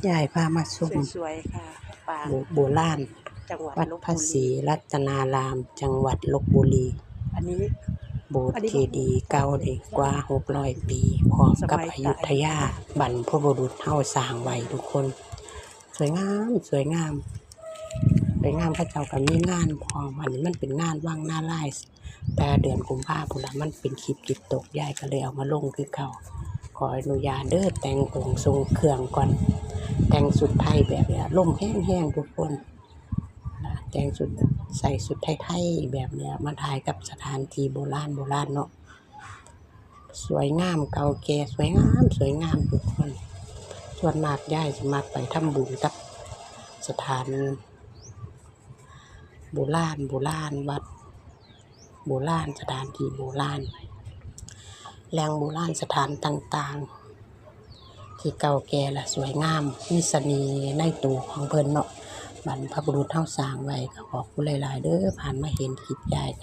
ยายพามาชมสวยๆค่ะปางโบราณจังหวัดวัดพระลพบุศรีรีรัตนารามจังหวัดลพบุรีอันนี้โบสถ์เจดีย์เก่าได้กว่า600 ปีพร้อมกับอยุธยาบรรพบุรุษเฮาสร้างไว้ทุกคนสวยงามสวยงามพระเจ้าก็มีงานพร้อมอันนี้มันเป็นงานวังนาลายณ์แต่เดือนกุมภาพันธ์พุ่นล่ะมันเป็นคลิปจิตตกยายก็เลยเอามาลงคือเก่าขออนุญาตเด้อแต่งองค์ทรงเครื่องก่อนแต่งสุดไทยแบบเนี้ยลมแห้งๆทุกคนแต่งสุดใส่สุดไทยๆแบบเนี้ยมาถ่ายกับสถานที่โบราณเนาะสวยงามเก่าแก่สวยงามทุกคนส่วนมากยายสิมักไปทำบุญกับสถานโบราณวัดโบราณสถานที่โบราณแหล่งโบราณสถานต่างๆที่เก่าแก่และสวยงามมีเสน่ห์ในตัวของเพิ่นเนาะบรรพบุรุษเฮาสร้างไว้ก็ขอบคุณหลายๆเด้อผ่านมาเห็นคลิปยายก็